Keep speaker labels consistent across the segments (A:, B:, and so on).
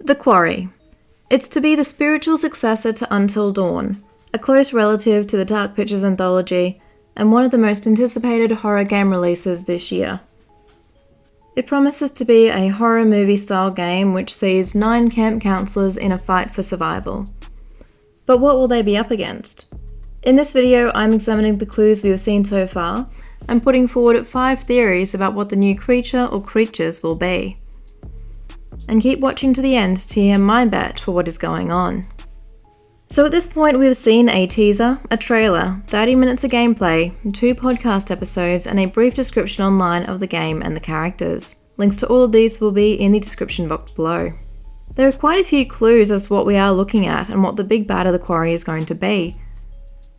A: The Quarry. It's to be the spiritual successor to Until Dawn, a close relative to the Dark Pictures anthology, and one of the most anticipated horror game releases this year. It promises to be a horror movie-style game which sees 9 camp counselors in a fight for survival. But what will they be up against? In this video, I'm examining the clues we have seen so far and putting forward 5 theories about what the new creature or creatures will be. And keep watching to the end to hear my bet for what is going on. So at this point we have seen a teaser, a trailer, 30 minutes of gameplay, 2 podcast episodes and a brief description online of the game and the characters. Links to all of these will be in the description box below. There are quite a few clues as to what we are looking at and what the big bad of the Quarry is going to be.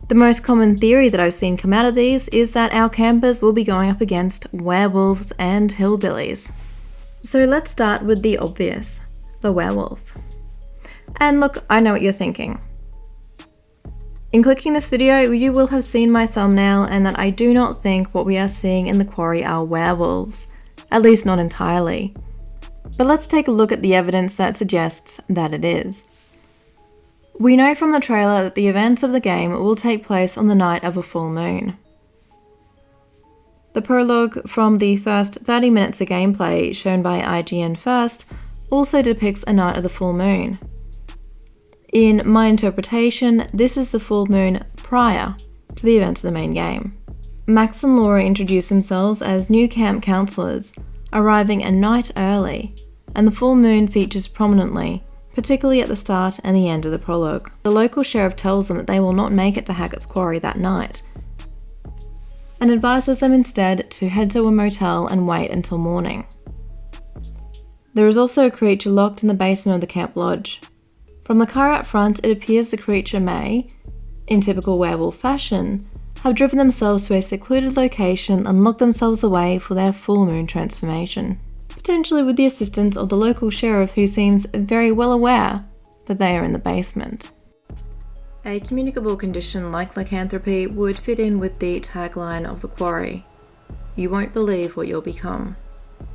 A: The most common theory that I've seen come out of these is that our campers will be going up against werewolves and hillbillies. So let's start with the obvious, the werewolf. And look, I know what you're thinking. In clicking this video, you will have seen my thumbnail and that I do not think what we are seeing in the Quarry are werewolves, at least not entirely. But let's take a look at the evidence that suggests that it is. We know from the trailer that the events of the game will take place on the night of a full moon. The prologue from the first 30 minutes of gameplay shown by IGN first also depicts a night of the full moon. In my interpretation, this is the full moon prior to the events of the main game. Max and Laura introduce themselves as new camp counselors, arriving a night early, and the full moon features prominently, particularly at the start and the end of the prologue. The local sheriff tells them that they will not make it to Hackett's Quarry that night, and advises them instead to head to a motel and wait until morning. There is also a creature locked in the basement of the camp lodge. From the car out front, it appears the creature may, in typical werewolf fashion, have driven themselves to a secluded location and locked themselves away for their full moon transformation, potentially with the assistance of the local sheriff who seems very well aware that they are in the basement. A communicable condition like lycanthropy would fit in with the tagline of the Quarry, "You won't believe what you'll become."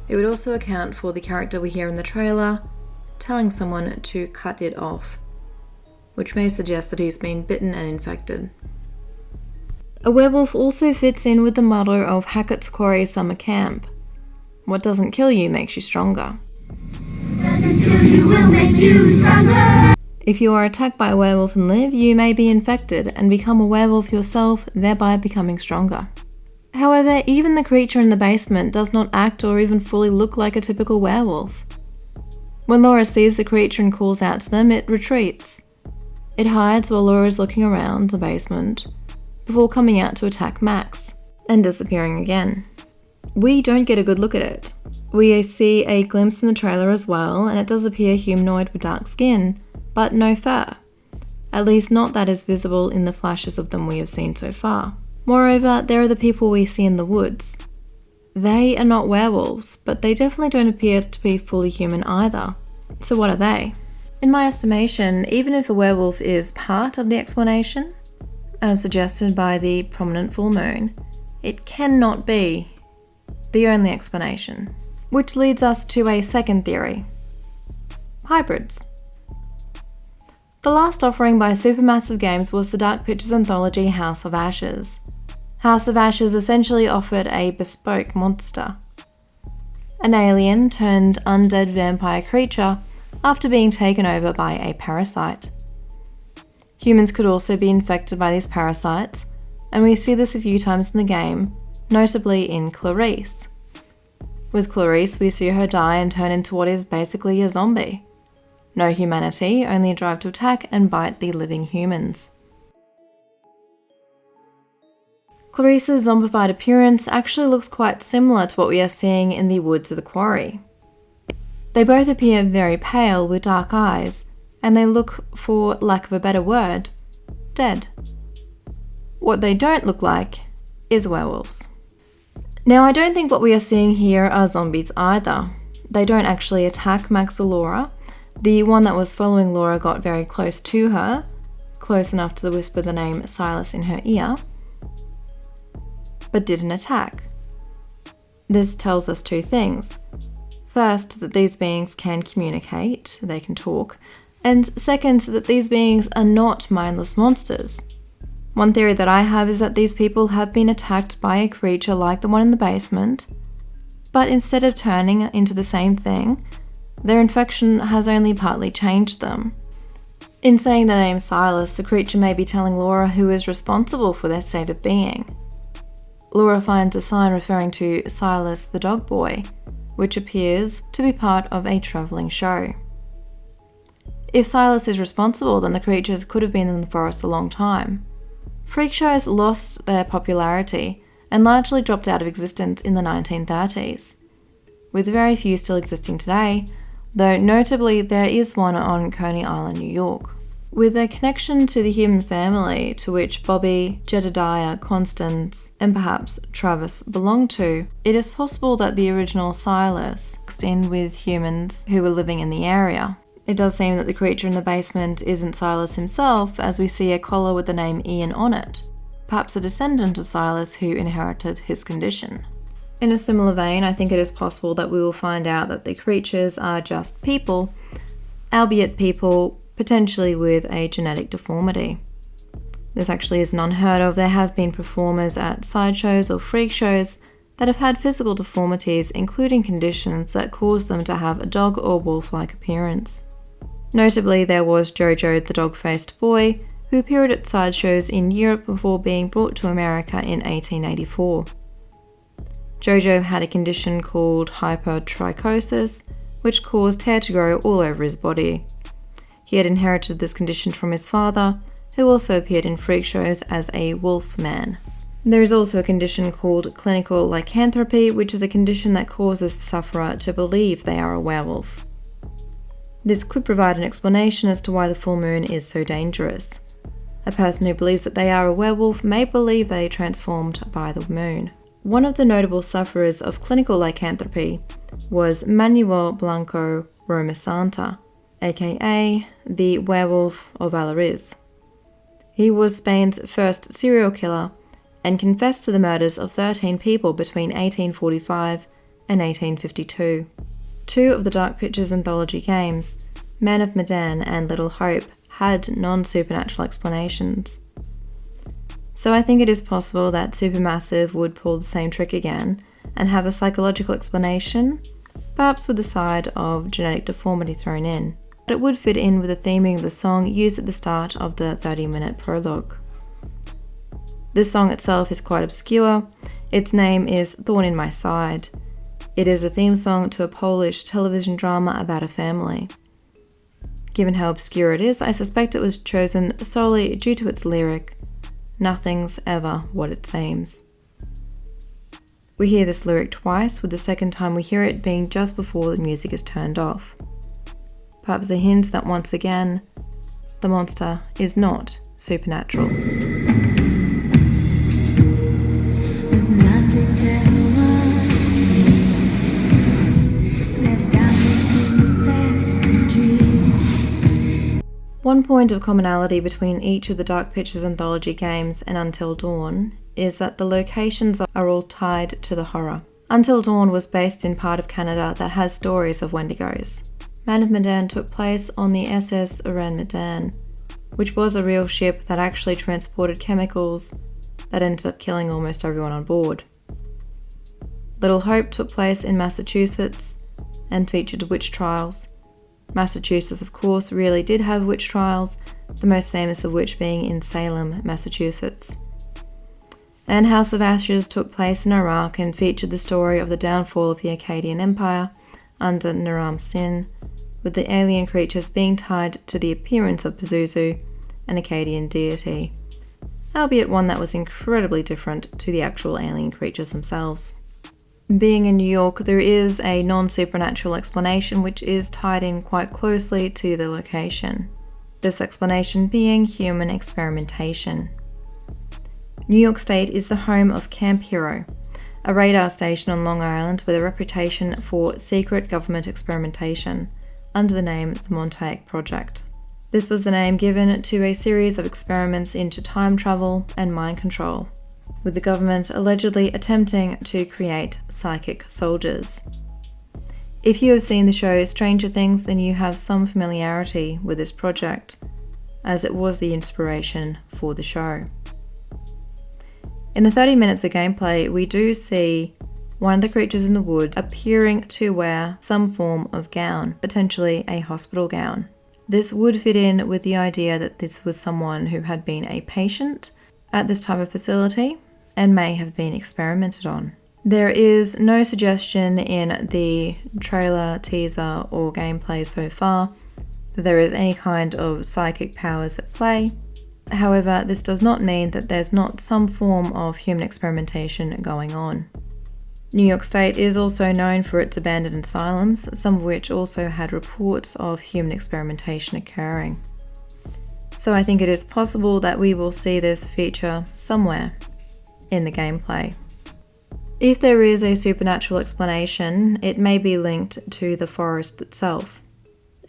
A: It would also account for the character we hear in the trailer telling someone to cut it off, which may suggest that he's been bitten and infected. A werewolf also fits in with the motto of Hackett's Quarry Summer Camp. What doesn't kill you makes you stronger.
B: Doesn't kill you will make you stronger.
A: If you are attacked by a werewolf and live, you may be infected and become a werewolf yourself, thereby becoming stronger. However, even the creature in the basement does not act or even fully look like a typical werewolf. When Laura sees the creature and calls out to them, it retreats. It hides while Laura is looking around the basement, before coming out to attack Max, and disappearing again. We don't get a good look at it. We see a glimpse in the trailer as well, and it does appear humanoid with dark skin, but no fur. At least not that is visible in the flashes of them we have seen so far. Moreover, there are the people we see in the woods. They are not werewolves, but they definitely don't appear to be fully human either. So what are they? In my estimation, even if a werewolf is part of the explanation, as suggested by the prominent full moon, it cannot be the only explanation. Which leads us to a second theory. Hybrids. The last offering by Supermassive Games was the Dark Pictures anthology House of Ashes. House of Ashes essentially offered a bespoke monster. An alien turned undead vampire creature after being taken over by a parasite. Humans could also be infected by these parasites, and we see this a few times in the game, notably in Clarice. With Clarice, we see her die and turn into what is basically a zombie. No humanity, only a drive to attack and bite the living humans. Clarice's zombified appearance actually looks quite similar to what we are seeing in the woods of the Quarry. They both appear very pale with dark eyes, and they look, for lack of a better word, dead. What they don't look like is werewolves. Now, I don't think what we are seeing here are zombies either. They don't actually attack Max or Laura. The one that was following Laura got very close to her, close enough to whisper the name Silas in her ear, but didn't attack. This tells us 2 things. First, that these beings can communicate, they can talk, and second, that these beings are not mindless monsters. One theory that I have is that these people have been attacked by a creature like the one in the basement, but instead of turning into the same thing, their infection has only partly changed them. In saying the name Silas, the creature may be telling Laura who is responsible for their state of being. Laura finds a sign referring to Silas the dog boy, which appears to be part of a travelling show. If Silas is responsible, then the creatures could have been in the forest a long time. Freak shows lost their popularity and largely dropped out of existence in the 1930s, with very few still existing today, though notably there is one on Coney Island, New York. With a connection to the human family to which Bobby, Jedediah, Constance, and perhaps Travis belonged to, it is possible that the original Silas mixed in with humans who were living in the area. It does seem that the creature in the basement isn't Silas himself, as we see a collar with the name Ian on it, perhaps a descendant of Silas who inherited his condition. In a similar vein, I think it is possible that we will find out that the creatures are just people, albeit people potentially with a genetic deformity. This actually isn't unheard of. There have been performers at sideshows or freak shows that have had physical deformities, including conditions that cause them to have a dog or wolf-like appearance. Notably, there was Jojo the dog-faced boy, who appeared at sideshows in Europe before being brought to America in 1884. Jojo had a condition called hypertrichosis, which caused hair to grow all over his body. He had inherited this condition from his father, who also appeared in freak shows as a wolf man. There is also a condition called clinical lycanthropy, which is a condition that causes the sufferer to believe they are a werewolf. This could provide an explanation as to why the full moon is so dangerous. A person who believes that they are a werewolf may believe they are transformed by the moon. One of the notable sufferers of clinical lycanthropy was Manuel Blanco Romasanta, aka the Werewolf of Valariz. He was Spain's first serial killer and confessed to the murders of 13 people between 1845 and 1852. Two of the Dark Pictures anthology games, Man of Medan and Little Hope, had non-supernatural explanations. So I think it is possible that Supermassive would pull the same trick again and have a psychological explanation, perhaps with the side of genetic deformity thrown in. But it would fit in with the theming of the song used at the start of the 30-minute prologue. This song itself is quite obscure. Its name is Thorn in My Side. It is a theme song to a Polish television drama about a family. Given how obscure it is, I suspect it was chosen solely due to its lyric, "Nothing's ever what it seems." We hear this lyric twice, with the second time we hear it being just before the music is turned off. Perhaps a hint that once again, the monster is not supernatural. One point of commonality between each of the Dark Pictures anthology games and Until Dawn is that the locations are all tied to the horror. Until Dawn was based in part of Canada that has stories of Wendigos. Man of Medan took place on the SS Oran Medan, which was a real ship that actually transported chemicals that ended up killing almost everyone on board. Little Hope took place in Massachusetts and featured witch trials. Massachusetts, of course, really did have witch trials, the most famous of which being in Salem, Massachusetts. And House of Ashes took place in Iraq and featured the story of the downfall of the Akkadian Empire under Naram Sin, with the alien creatures being tied to the appearance of Pazuzu, an Akkadian deity, albeit one that was incredibly different to the actual alien creatures themselves. Being in New York, there is a non-supernatural explanation which is tied in quite closely to the location. This explanation being human experimentation. New York State is the home of Camp Hero, a radar station on Long Island with a reputation for secret government experimentation, under the name the Montauk Project. This was the name given to a series of experiments into time travel and mind control, with the government allegedly attempting to create psychic soldiers. If you have seen the show Stranger Things, then you have some familiarity with this project, as it was the inspiration for the show. In the 30 minutes of gameplay, we do see one of the creatures in the woods appearing to wear some form of gown, potentially a hospital gown. This would fit in with the idea that this was someone who had been a patient at this type of facility and may have been experimented on. There is no suggestion in the trailer, teaser, or gameplay so far that there is any kind of psychic powers at play. However, this does not mean that there's not some form of human experimentation going on. New York State is also known for its abandoned asylums, some of which also had reports of human experimentation occurring. So I think it is possible that we will see this feature somewhere in the gameplay. If there is a supernatural explanation, it may be linked to the forest itself,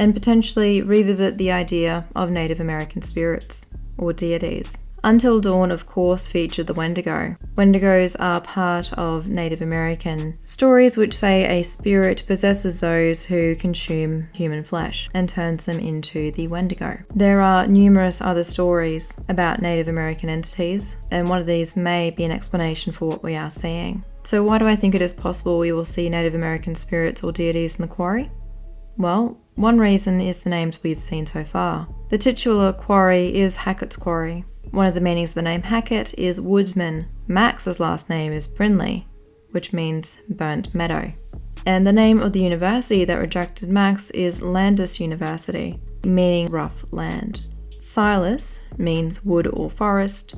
A: and potentially revisit the idea of Native American spirits or deities. Until Dawn, of course, featured the Wendigo. Wendigos are part of Native American stories which say a spirit possesses those who consume human flesh and turns them into the Wendigo. There are numerous other stories about Native American entities, and one of these may be an explanation for what we are seeing. So why do I think it is possible we will see Native American spirits or deities in the Quarry? Well, one reason is the names we've seen so far. The titular quarry is Hackett's Quarry. One of the meanings of the name Hackett is woodsman. Max's last name is Brindley, which means burnt meadow. And the name of the university that rejected Max is Landis University, meaning rough land. Silas means wood or forest.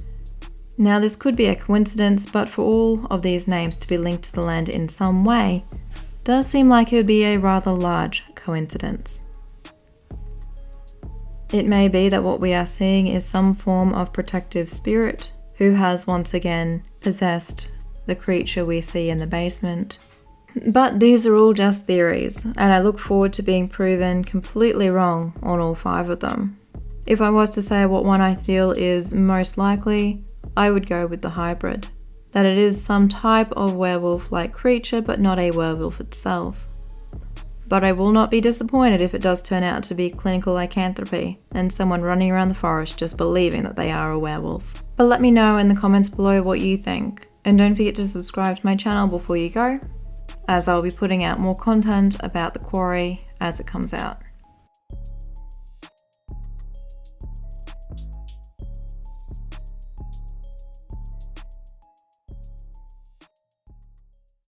A: Now this could be a coincidence, but for all of these names to be linked to the land in some way, does seem like it would be a rather large coincidence. It may be that what we are seeing is some form of protective spirit who has once again possessed the creature we see in the basement. But these are all just theories, and I look forward to being proven completely wrong on all 5 of them. If I was to say what one I feel is most likely, I would go with the hybrid. That it is some type of werewolf-like creature, but not a werewolf itself. But I will not be disappointed if it does turn out to be clinical lycanthropy and someone running around the forest just believing that they are a werewolf. But let me know in the comments below what you think, and don't forget to subscribe to my channel before you go, as I'll be putting out more content about the Quarry as it comes out.